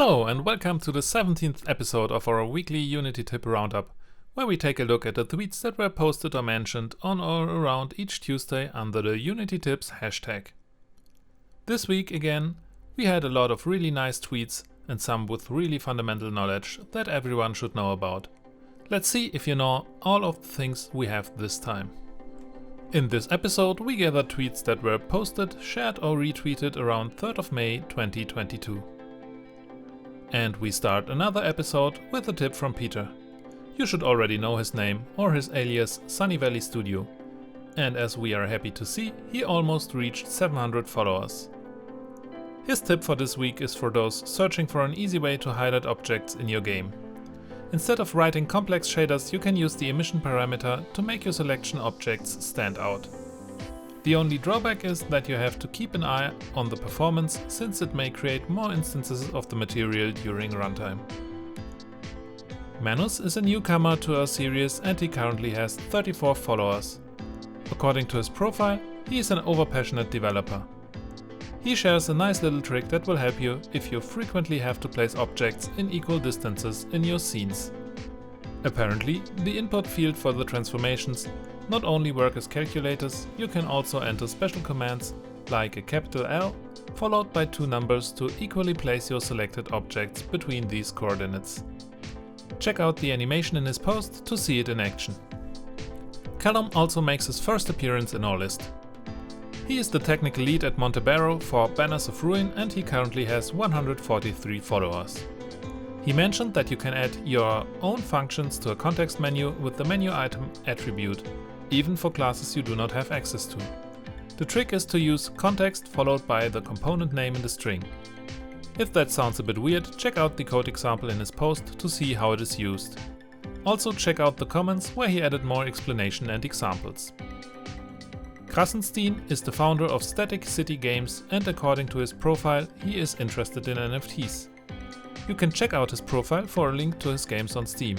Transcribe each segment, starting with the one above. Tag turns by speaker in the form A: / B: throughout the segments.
A: Hello and welcome to the 17th episode of our weekly Unity tip Roundup, where we take a look at the tweets that were posted or mentioned on or around each Tuesday under the Unity tips hashtag. This week again, we had a lot of really nice tweets and some with really fundamental knowledge that everyone should know about. Let's see if you know all of the things we have this time. In this episode, we gathered tweets that were posted, shared or retweeted around 3rd of May 2022. And we start another episode with a tip from Peter. You should already know his name or his alias Sunny Valley Studio. And as we are happy to see, he almost reached 700 followers. His tip for this week is for those searching for an easy way to highlight objects in your game. Instead of writing complex shaders, you can use the emission parameter to make your selection objects stand out. The only drawback is that you have to keep an eye on the performance, since it may create more instances of the material during runtime. Manus is a newcomer to our series and he currently has 34 followers. According to his profile, he is an overpassionate developer. He shares a nice little trick that will help you if you frequently have to place objects in equal distances in your scenes. Apparently, the input field for the transformations not only work as calculators, you can also enter special commands like a capital L followed by two numbers to equally place your selected objects between these coordinates. Check out the animation in his post to see it in action. Callum also makes his first appearance in our list. He is the technical lead at Montebello for Banners of Ruin and he currently has 143 followers. He mentioned that you can add your own functions to a context menu with the menu item attribute, even for classes you do not have access to. The trick is to use context followed by the component name in the string. If that sounds a bit weird, check out the code example in his post to see how it is used. Also check out the comments where he added more explanation and examples. Krassenstein is the founder of Static City Games and according to his profile, he is interested in NFTs. You can check out his profile for a link to his games on Steam.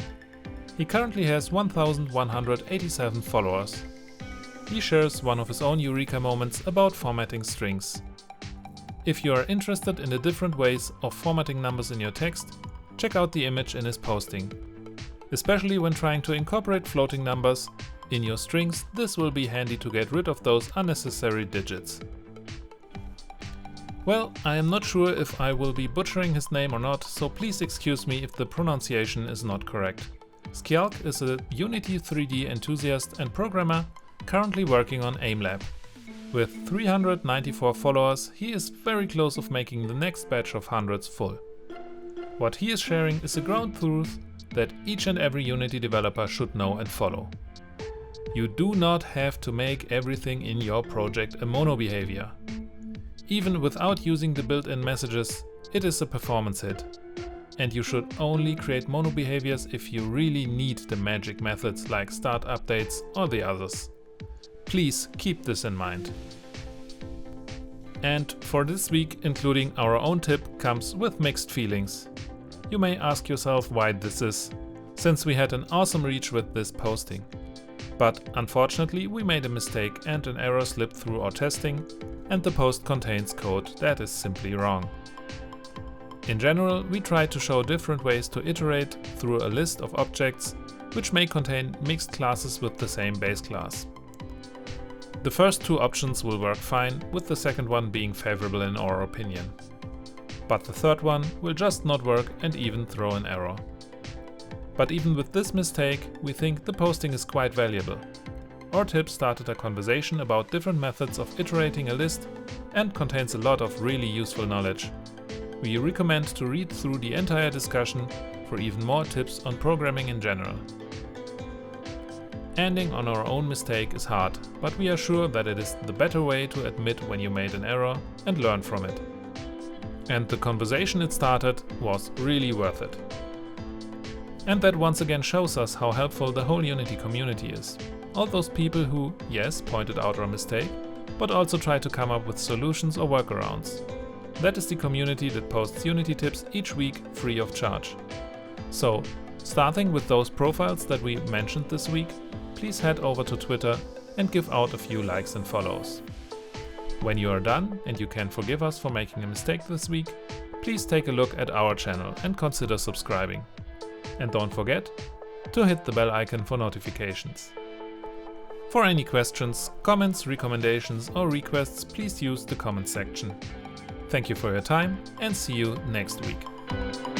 A: He currently has 1,187 followers. He shares one of his own eureka moments about formatting strings. If you are interested in the different ways of formatting numbers in your text, check out the image in his posting. Especially when trying to incorporate floating numbers in your strings, this will be handy to get rid of those unnecessary digits. Well, I am not sure if I will be butchering his name or not, so please excuse me if the pronunciation is not correct. Skjalk is a Unity3d enthusiast and programmer currently working on AimLab. With 394 followers, he is very close of making the next batch of hundreds full. What he is sharing is a ground truth that each and every Unity developer should know and follow. You do not have to make everything in your project a MonoBehaviour. Even without using the built-in messages, it is a performance hit. And you should only create MonoBehaviours if you really need the magic methods like start updates or the others. Please keep this in mind. And for this week, including our own tip, comes with mixed feelings. You may ask yourself why this is, since we had an awesome reach with this posting. But unfortunately, we made a mistake and an error slipped through our testing, and the post contains code that is simply wrong. In general, we try to show different ways to iterate through a list of objects, which may contain mixed classes with the same base class. The first two options will work fine, with the second one being favorable in our opinion. But the third one will just not work and even throw an error. But even with this mistake, we think the posting is quite valuable. Our tip started a conversation about different methods of iterating a list and contains a lot of really useful knowledge. We recommend to read through the entire discussion for even more tips on programming in general. Ending on our own mistake is hard, but we are sure that it is the better way to admit when you made an error and learn from it. And the conversation it started was really worth it. And that once again shows us how helpful the whole Unity community is. All those people who, yes, pointed out our mistake, but also try to come up with solutions or workarounds. That is the community that posts Unity tips each week free of charge. So, starting with those profiles that we mentioned this week, please head over to Twitter and give out a few likes and follows. When you are done and you can forgive us for making a mistake this week, please take a look at our channel and consider subscribing. And don't forget to hit the bell icon for notifications. For any questions, comments, recommendations or requests, please use the comment section. Thank you for your time and see you next week.